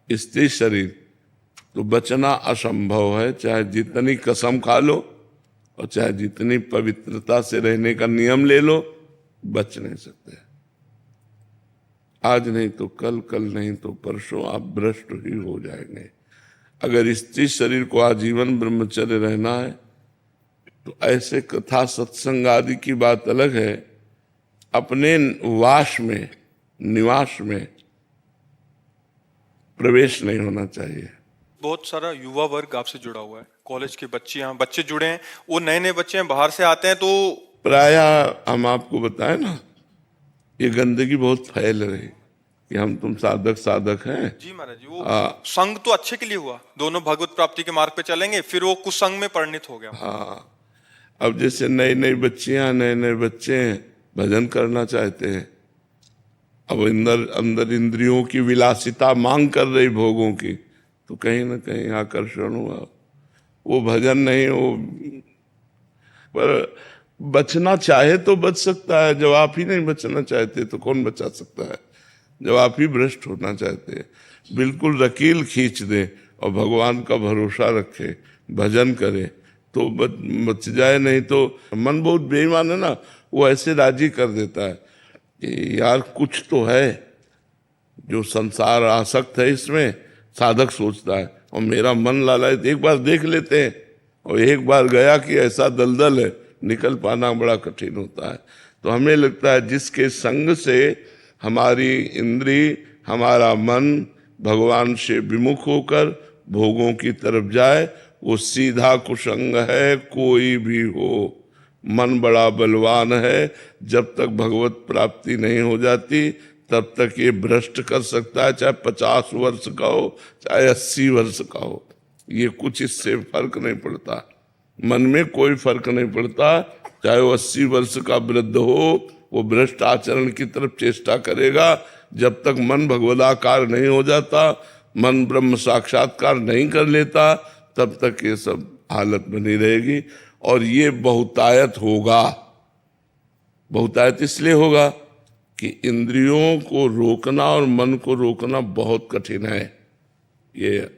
स्त्री शरीर, तो बचना असंभव है। चाहे जितनी कसम खा लो और चाहे जितनी पवित्रता से रहने का नियम ले लो, बच नहीं सकते। आज नहीं तो कल, कल नहीं तो परसों आप भ्रष्ट ही हो जाएंगे। अगर स्त्री शरीर को आजीवन ब्रह्मचर्य रहना है तो ऐसे कथा सत्संग आदि की बात अलग है, अपने वास में, निवास में प्रवेश नहीं होना चाहिए। बहुत सारा युवा वर्ग आपसे जुड़ा हुआ है, कॉलेज के बच्चे जुड़े हैं, वो नए नए बच्चे हैं, बाहर से आते हैं, तो प्रायः हम आपको बताएं ना, ये गंदगी बहुत फैल रही कि हम तुम साधक हैं। जी महाराज जी, वो संग तो अच्छे के लिए हुआ, दोनों भगवत प्राप्ति के मार्ग पे चलेंगे, फिर वो कुसंग में परिणित हो गया। हाँ, अब जैसे नई नई बच्चियां, नए नए बच्चे भजन करना चाहते हैं, अब अंदर इंद्रियों की विलासिता मांग कर रही भोगों की, तो कहीं ना कहीं आकर्षण हुआ, वो भजन नहीं हो। पर बचना चाहे तो बच सकता है, जब आप ही नहीं बचना चाहते तो कौन बचा सकता है। जब आप ही भ्रष्ट होना चाहते हैं, बिल्कुल रकील खींच दे और भगवान का भरोसा रखे, भजन करे तो बच जाए। नहीं तो मन बहुत बेईमान है ना, वो ऐसे राजी कर देता है कि यार कुछ तो है, जो संसार आसक्त है इसमें, साधक सोचता है, और मेरा मन लालच, एक बार देख लेते हैं, और एक बार गया कि ऐसा दलदल है, निकल पाना बड़ा कठिन होता है। तो हमें लगता है जिसके संग से हमारी इंद्री, हमारा मन भगवान से विमुख होकर भोगों की तरफ जाए, वो सीधा कुसंग है। कोई भी हो, मन बड़ा बलवान है, जब तक भगवत प्राप्ति नहीं हो जाती तब तक ये भ्रष्ट कर सकता है, चाहे 50 वर्ष का हो, चाहे 80 वर्ष का हो, ये कुछ इससे फर्क नहीं पड़ता। मन में कोई फर्क नहीं पड़ता, चाहे वो 80 वर्ष का वृद्ध हो, वो भ्रष्ट आचरण की तरफ चेष्टा करेगा। जब तक मन भगवदाकार नहीं हो जाता, मन ब्रह्म साक्षात्कार नहीं कर लेता, तब तक ये सब हालत बनी रहेगी। और ये बहुतायत होगा। बहुतायत इसलिए होगा कि इंद्रियों को रोकना और मन को रोकना बहुत कठिन है। ये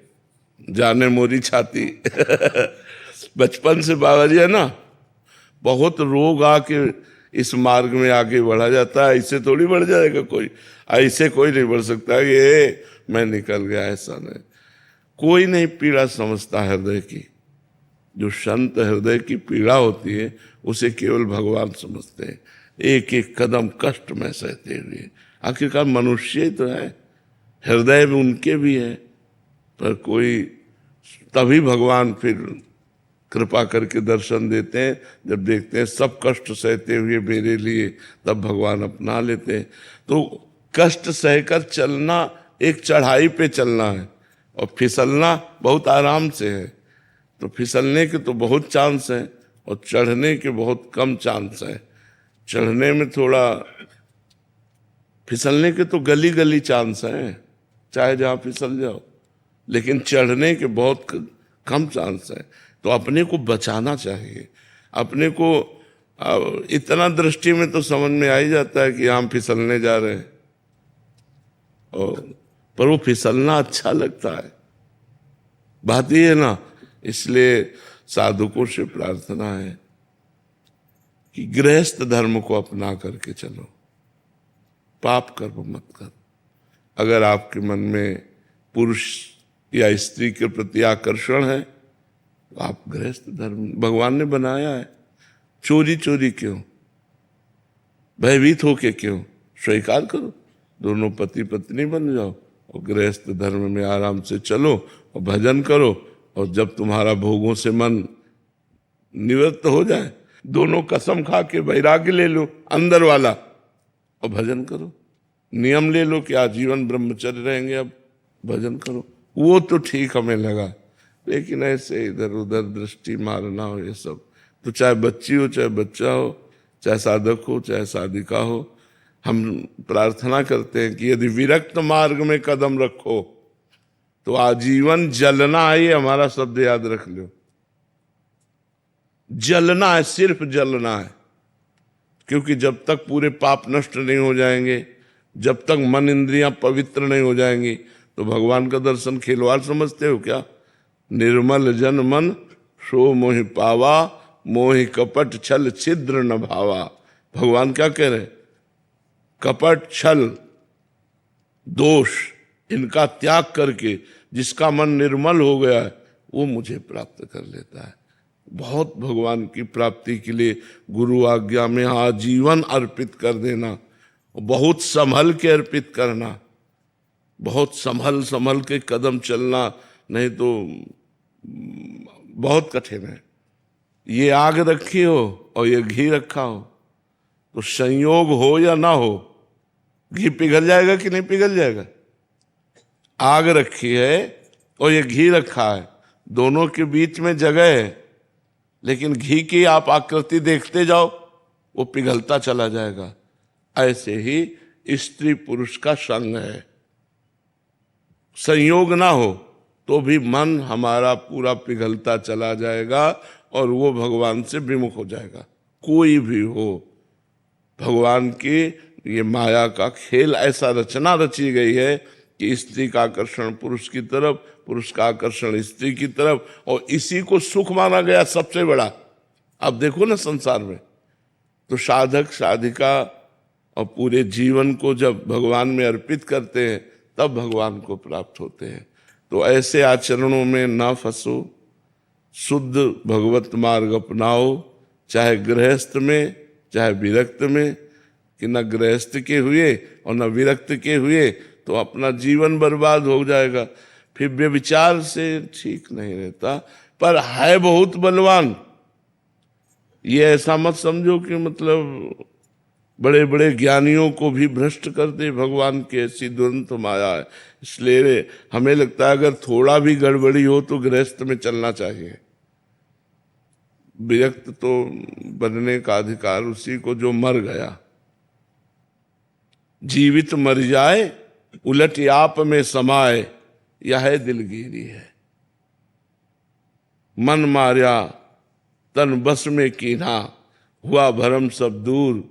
जाने मोरी छाती बचपन से बाबा जी है ना, बहुत रोग आके इस मार्ग में आगे बढ़ा जाता है। ऐसे थोड़ी बढ़ जाएगा कोई, ऐसे कोई नहीं बढ़ सकता ये मैं निकल गया, ऐसा नहीं। कोई नहीं पीड़ा समझता हृदय की। जो संत हृदय की पीड़ा होती है उसे केवल भगवान समझते हैं, एक एक कदम कष्ट में सहते हुए। आखिरकार मनुष्य ही तो है, हृदय में उनके भी है, पर कोई, तभी भगवान फिर कृपा करके दर्शन देते हैं। जब देखते हैं सब कष्ट सहते हुए मेरे लिए, तब भगवान अपना लेते हैं। तो कष्ट सहकर चलना एक चढ़ाई पे चलना है, और फिसलना बहुत आराम से है। तो फिसलने के तो बहुत चांस है और चढ़ने के बहुत कम चांस है। चढ़ने में थोड़ा, फिसलने के तो गली गली चांस हैं, चाहे जहां फिसल जाओ, लेकिन चढ़ने के बहुत कम चांस है। तो अपने को बचाना चाहिए। अपने को इतना दृष्टि में तो समझ में आ ही जाता है कि हम फिसलने जा रहे हैं, और पर वो फिसलना अच्छा लगता है, बात ये है ना। इसलिए साधुकों से प्रार्थना है कि गृहस्थ धर्म को अपना करके चलो, पाप कर्म मत करो। अगर आपके मन में पुरुष या स्त्री के प्रति आकर्षण है तो आप गृहस्थ धर्म भगवान ने बनाया है। चोरी चोरी क्यों, भयभीत होके क्यों, स्वीकार करो, दोनों पति पत्नी बन जाओ और गृहस्थ धर्म में आराम से चलो और भजन करो। और जब तुम्हारा भोगों से मन निवृत्त हो जाए, दोनों कसम खा के वैराग्य ले लो अंदर वाला और भजन करो। नियम ले लो कि आजीवन ब्रह्मचर्य रहेंगे, अब भजन करो। वो तो ठीक हमें लगा, लेकिन ऐसे इधर उधर दृष्टि मारना हो, ये सब तो चाहे बच्ची हो, चाहे बच्चा हो, चाहे साधक हो, चाहे साधिका हो, हम प्रार्थना करते हैं कि यदि विरक्त मार्ग में कदम रखो तो आजीवन जलना है। ये हमारा शब्द याद रख लो, जलना है, सिर्फ जलना है। क्योंकि जब तक पूरे पाप नष्ट नहीं हो जाएंगे, जब तक मन इंद्रियां पवित्र नहीं हो जाएंगी तो भगवान का दर्शन खिलवाड़ समझते हो क्या? निर्मल जन मन सो मोहि पावा, मोहि कपट छल छिद्र न भावा। भगवान क्या कह रहे? कपट छल दोष इनका त्याग करके जिसका मन निर्मल हो गया है वो मुझे प्राप्त कर लेता है। बहुत भगवान की प्राप्ति के लिए गुरु आज्ञा में आजीवन अर्पित कर देना, बहुत संभल के अर्पित करना, बहुत संभल संभल के कदम चलना, नहीं तो बहुत कठिन है। ये आग रखी हो और ये घी रखा हो तो संयोग हो या ना हो घी पिघल जाएगा कि नहीं पिघल जाएगा? आग रखी है और ये घी रखा है, दोनों के बीच में जगह है, लेकिन घी की आप आकृति देखते जाओ वो पिघलता चला जाएगा। ऐसे ही स्त्री पुरुष का संग है, संयोग ना हो तो भी मन हमारा पूरा पिघलता चला जाएगा और वो भगवान से विमुख हो जाएगा। कोई भी हो, भगवान की ये माया का खेल ऐसा रचना रची गई है कि स्त्री का आकर्षण पुरुष की तरफ, पुरुष का आकर्षण स्त्री की तरफ, और इसी को सुख माना गया सबसे बड़ा। अब देखो ना संसार में तो साधक साधिका और पूरे जीवन को जब भगवान में अर्पित करते हैं तब भगवान को प्राप्त होते हैं। तो ऐसे आचरणों में ना फंसो, शुद्ध भगवत मार्ग अपनाओ, चाहे गृहस्थ में चाहे विरक्त में, कि न गृहस्थ के हुए और न विरक्त के हुए तो अपना जीवन बर्बाद हो जाएगा। फिर व्यभिचार से ठीक नहीं रहता, पर है बहुत बलवान। ये ऐसा मत समझो कि मतलब बड़े बड़े ज्ञानियों को भी भ्रष्ट कर दे भगवान की ऐसी दुरंत माया है। इसलिए हमें लगता है अगर थोड़ा भी गड़बड़ी हो तो गृहस्थ में चलना चाहिए। विरक्त तो बनने का अधिकार उसी को जो मर गया। जीवित मर जाए उलट आप में समाए, यह दिलगिरी है। मन मार्या तन बस में कीन्हा, हुआ भरम सब दूर,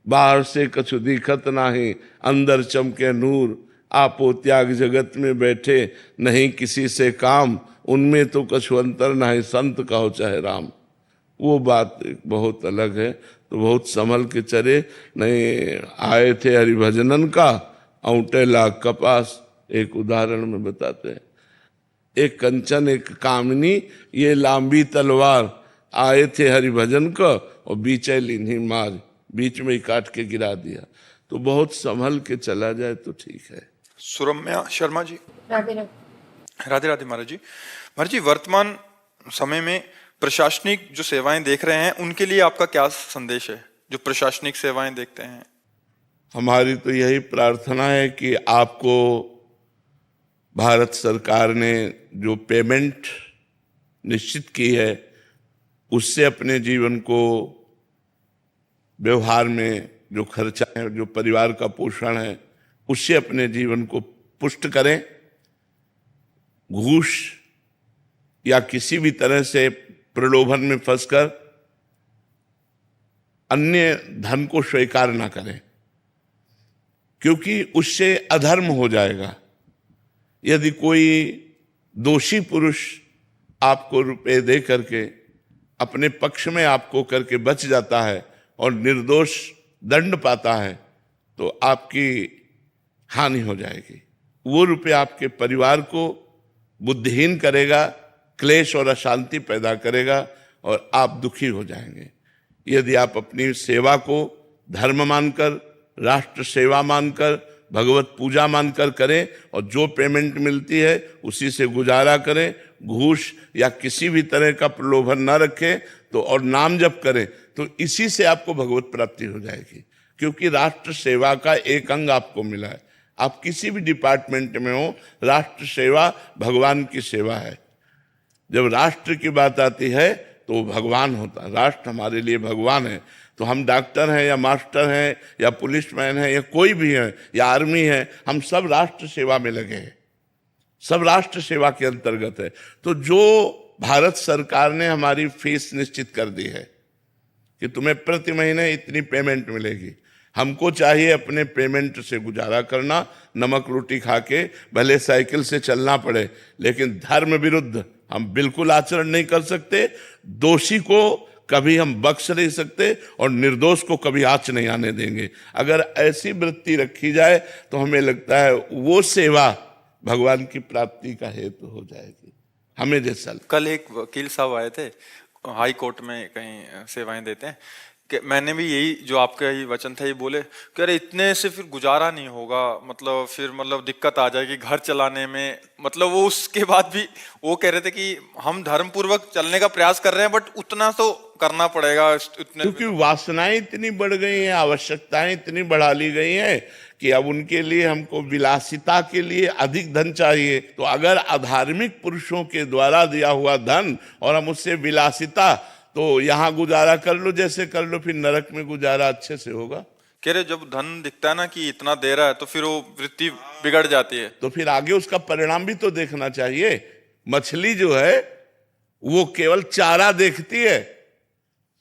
बाहर से कछु दिखत नाही, अंदर चमके नूर। आपो त्याग जगत में बैठे, नहीं किसी से काम, उनमें तो कछु अंतर नहीं, संत कहो चाहे राम। वो बात बहुत अलग है, तो बहुत संभल के चले। नहीं आए थे हरिभजनन का, औंटे लाख कपास। एक उदाहरण में बताते हैं, एक कंचन एक कामिनी, ये लांबी तलवार, आए थे हरिभजन का और बीचे लीन्ही मार, बीच में ही काट के गिरा दिया। तो बहुत संभल के चला जाए तो ठीक है। सुरम्या शर्मा जी। राधे राधे। राधे राधे महाराज जी। महाराज जी, वर्तमान समय में प्रशासनिक जो सेवाएं देख रहे हैं उनके लिए आपका क्या संदेश है, जो प्रशासनिक सेवाएं देखते हैं? हमारी तो यही प्रार्थना है कि आपको भारत सरकार ने जो पेमेंट निश्चित की है उससे अपने जीवन को, व्यवहार में जो खर्चा है, जो परिवार का पोषण है, उससे अपने जीवन को पुष्ट करें। घूस या किसी भी तरह से प्रलोभन में फंसकर अन्य धन को स्वीकार ना करें, क्योंकि उससे अधर्म हो जाएगा। यदि कोई दोषी पुरुष आपको रुपए दे करके अपने पक्ष में आपको करके बच जाता है और निर्दोष दंड पाता है तो आपकी हानि हो जाएगी। वो रुपए आपके परिवार को बुद्धिहीन करेगा, क्लेश और अशांति पैदा करेगा और आप दुखी हो जाएंगे। यदि आप अपनी सेवा को धर्म मानकर, राष्ट्र सेवा मानकर, भगवत पूजा मानकर करें और जो पेमेंट मिलती है उसी से गुजारा करें, घूस या किसी भी तरह का प्रलोभन न रखें तो, और नाम जप करें तो इसी से आपको भगवत प्राप्ति हो जाएगी। क्योंकि राष्ट्र सेवा का एक अंग आपको मिला है। आप किसी भी डिपार्टमेंट में हो, राष्ट्र सेवा भगवान की सेवा है। जब राष्ट्र की बात आती है तो भगवान होता है, राष्ट्र हमारे लिए भगवान है। तो हम डॉक्टर हैं या मास्टर हैं या पुलिसमैन हैं या कोई भी है या आर्मी है, हम सब राष्ट्र सेवा में लगे हैं, सब राष्ट्र सेवा के अंतर्गत है। तो जो भारत सरकार ने हमारी फीस निश्चित कर दी है कि तुम्हें प्रति महीने इतनी पेमेंट मिलेगी, हमको चाहिए अपने पेमेंट से गुजारा करना, नमक रोटी खा के, भले साइकिल से चलना पड़े, लेकिन धर्म विरुद्ध हम बिल्कुल आचरण नहीं कर सकते। दोषी को कभी हम बख्श नहीं सकते और निर्दोष को कभी आँच नहीं आने देंगे। अगर ऐसी वृत्ति रखी जाए तो हमें लगता है वो सेवा भगवान की प्राप्ति का हेतु हो जाएगी। हमें जैसा कल एक वकील साहब आए थे, हाई कोर्ट में कहीं सेवाएं देते हैं, कि मैंने भी यही जो आपका ही वचन था ये बोले कि अरे इतने से फिर गुजारा नहीं होगा, मतलब फिर मतलब दिक्कत आ जाएगी घर चलाने में। मतलब वो उसके बाद भी वो कह रहे थे कि हम धर्म पूर्वक चलने का प्रयास कर रहे हैं, बट उतना तो करना पड़ेगा इतने, क्योंकि वासनाएं इतनी बढ़ गई हैं, आवश्यकताएं इतनी बढ़ा ली गई हैं कि अब उनके लिए हमको विलासिता के लिए अधिक धन चाहिए। तो अगर अधार्मिक पुरुषों के द्वारा दिया हुआ धन और हम उससे विलासिता, तो यहाँ गुजारा कर लो जैसे कर लो, फिर नरक में गुजारा अच्छे से होगा। कह रहे जब धन दिखता है ना कि इतना दे रहा है तो फिर वो वृत्ति बिगड़ जाती है। तो फिर आगे उसका परिणाम भी तो देखना चाहिए। मछली जो है वो केवल चारा देखती है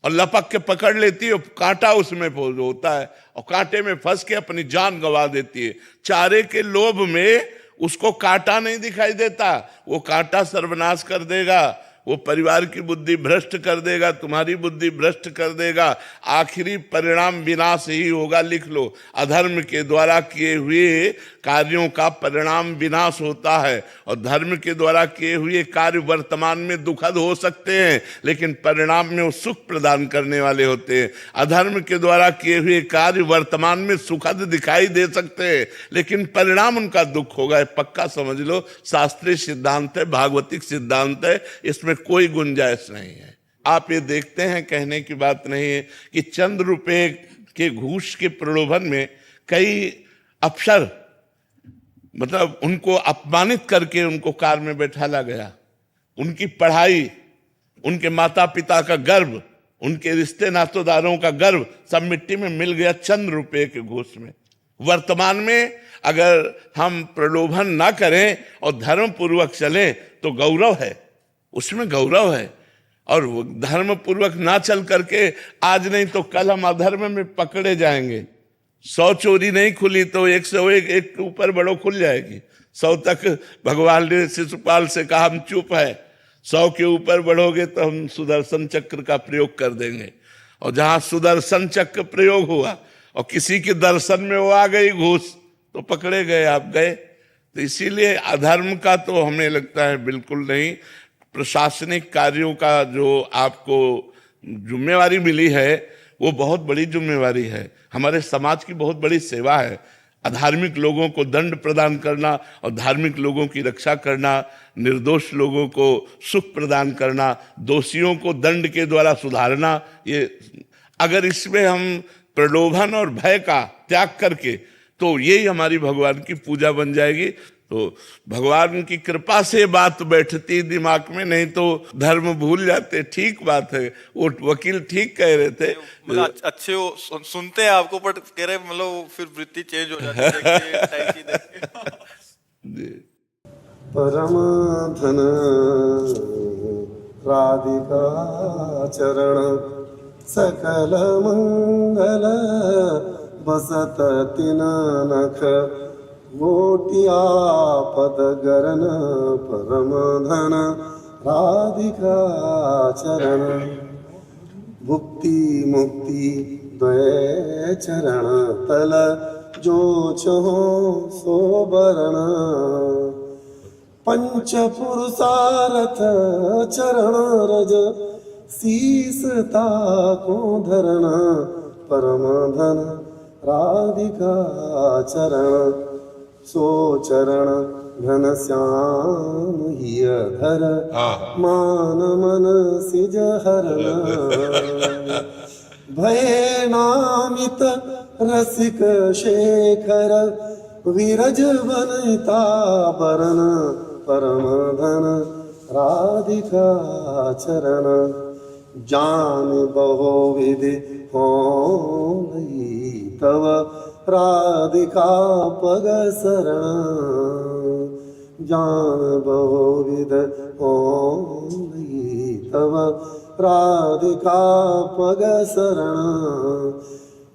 और लपक के पकड़ लेती है, कांटा उसमें होता है और कांटे में फंस के अपनी जान गंवा देती है। चारे के लोभ में उसको कांटा नहीं दिखाई देता, वो कांटा सर्वनाश कर देगा, वो परिवार की बुद्धि भ्रष्ट कर देगा, तुम्हारी बुद्धि भ्रष्ट कर देगा। आखिरी परिणाम विनाश ही होगा। लिख लो, अधर्म के द्वारा किए हुए कार्यों का परिणाम विनाश होता है और धर्म के द्वारा किए हुए कार्य वर्तमान में दुखद हो सकते हैं, लेकिन परिणाम में वो सुख प्रदान करने वाले होते हैं। अधर्म के द्वारा किए हुए कार्य वर्तमान में सुखद दिखाई दे सकते हैं, लेकिन परिणाम उनका दुख होगा। पक्का समझ लो, शास्त्रीय सिद्धांत है, भागवतिक सिद्धांत है, इसमें कोई गुंजाइश नहीं है। आप ये देखते हैं, कहने की बात नहीं है कि चंद रुपए के घूस के प्रलोभन में कई अफसर, मतलब उनको अपमानित करके उनको कार में बैठाला गया। उनकी पढ़ाई, उनके माता पिता का गर्व, उनके रिश्ते नातेदारों का गर्व सब मिट्टी में मिल गया चंद रुपए के घूस में। वर्तमान में अगर हम प्रलोभन ना करें और धर्म पूर्वक चलें तो गौरव है, उसमें गौरव है। और धर्म पूर्वक ना चल करके आज नहीं तो कल हम अधर्म में पकड़े जाएंगे। 100 चोरी नहीं खुली तो 101 एक के ऊपर बड़ो खुल जाएगी। 100 तक भगवान ने शिशुपाल से कहा हम चुप है, 100 के ऊपर बढ़ोगे तो हम सुदर्शन चक्र का प्रयोग कर देंगे। और जहां सुदर्शन चक्र प्रयोग हुआ और किसी के दर्शन में वो आ गई घूस, तो पकड़े गए, आप गए। तो इसीलिए अधर्म का तो हमें लगता है बिल्कुल नहीं। प्रशासनिक कार्यों का जो आपको जिम्मेवारी मिली है वो बहुत बड़ी जिम्मेवारी है, हमारे समाज की बहुत बड़ी सेवा है। अधार्मिक लोगों को दंड प्रदान करना और धार्मिक लोगों की रक्षा करना, निर्दोष लोगों को सुख प्रदान करना, दोषियों को दंड के द्वारा सुधारना। ये अगर इसमें हम प्रलोभन और भय का त्याग करके, तो यही हमारी भगवान की पूजा बन जाएगी। तो भगवान की कृपा से बात बैठती दिमाग में, नहीं तो धर्म भूल जाते। ठीक बात है, वो वकील ठीक कह रहे थे। मतलब अच्छे वो सुनते हैं आपको, बट कह रहे मतलब फिर वृत्ति चेंज हो जाती है। परम धन राधिका चरण सकल मंगल बसत तिन नख मोटिया पद गरन परम धन राधिका चरण मुक्ति मुक्ति द्वय चरण तल जो चहो सो बरण पंच पुरुषारथ चरण रज शीसता को धरण परम धन राधिका चरण सो चरण घन श्याम हिय धर मान मन सिज हरण भय नामित रसिक शेखर विरज वनिता बरन परम धन राधिका चरण जान बहु विधि हो तव राधिका पग शरण जान बहुविध हो तव राधिका पग शरण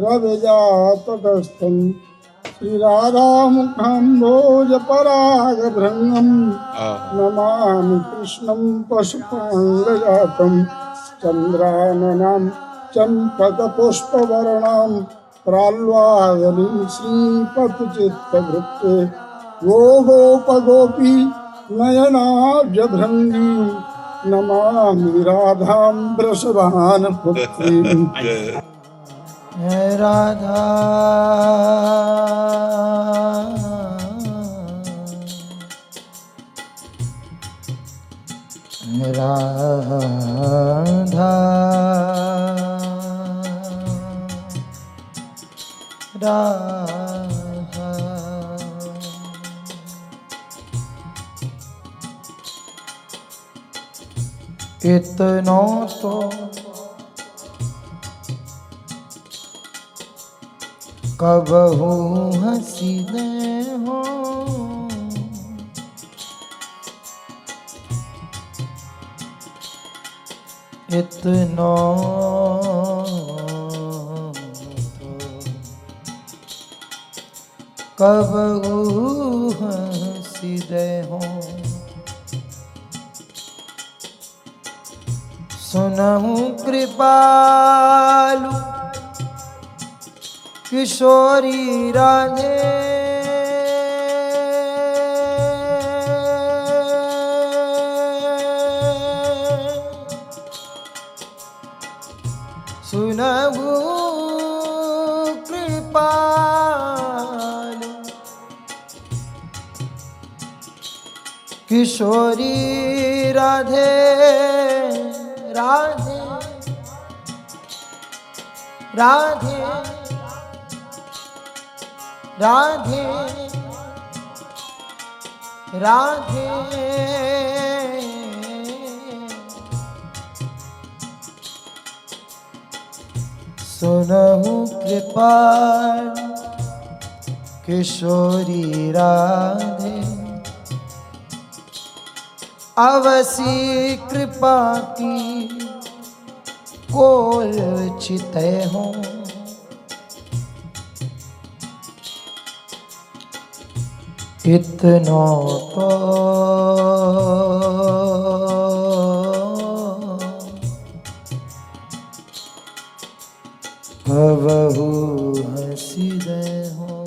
रविजा तटस्थं श्रीराधामुखाम्भोजपरागभृङ्गं नमामि कृष्णं पशुपाङ्गजातं चन्द्राननां चम्पकपुष्पवर्णां प्राल्वादनीं श्रीपतिचित्तभृत्ते गोपगोपी नयनाब्जभृङ्गीं नमामि राधां वृषभानुपुत्रीम्। है राधा राधा राधा इतना तो कबहू हसीदे हो इतना कबहू हसीदे हो सुनहु कृपालु किशोरी राधे सुनहु कृपालु किशोरी राधे राधे राधे राधे राधे सुनहु कृपाल किशोरी राधे अवसी कृपा की कोल चिते हों इतना तो कबहू हसीदे हो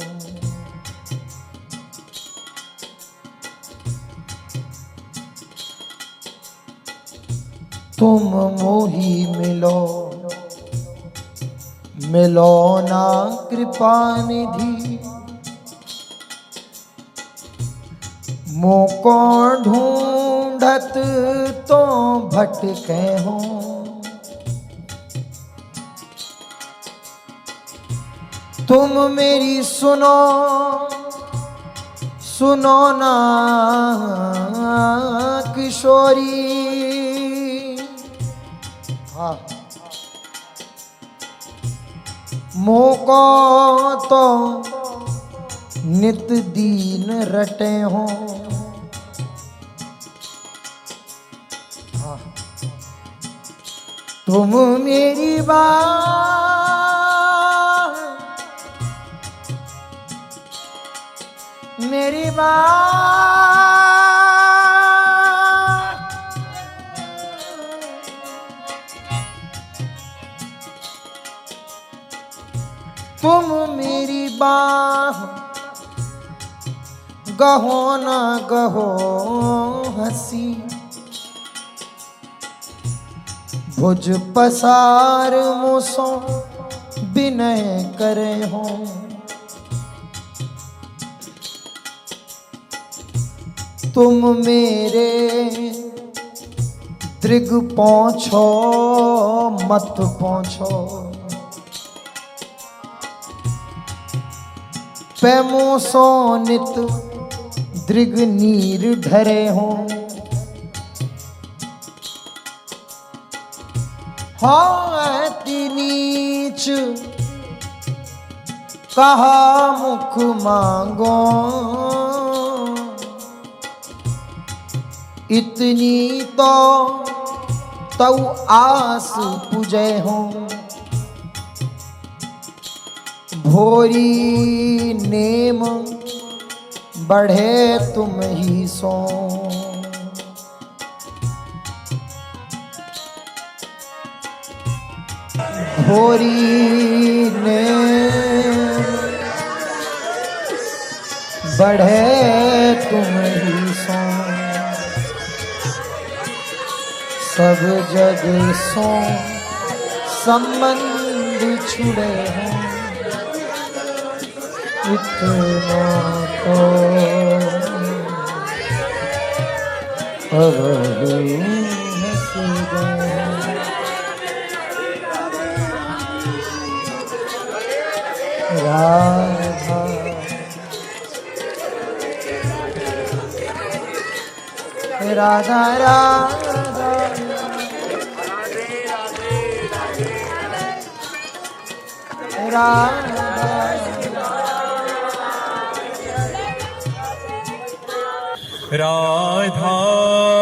तुम मोही मिलो मिलो ना कृपा निधि मोको ढूंढत तो भटके हो तुम मेरी सुनो सुनो ना किशोरी हाँ मोको तो नित दीन रटे हो तुम मेरी बात मेरी बात तुम मेरी बात गहो ना गहो हंसी भुज पसार मुसो विनय करे हो तुम मेरे दृग पहुँचो मत पहुँचो पैमो सो नित दृग नीर ढरे हो अति नीच कहा मुख मांगो इतनी तो तऊ आस पूजे हो भोरी नेम बढ़े तुम ही सो। भोरी नेम बढ़े तुम ही सो। सब जग सो संबंध छुड़े हैं, इतना तो अब हंस गए। राधा राधा राधा राधा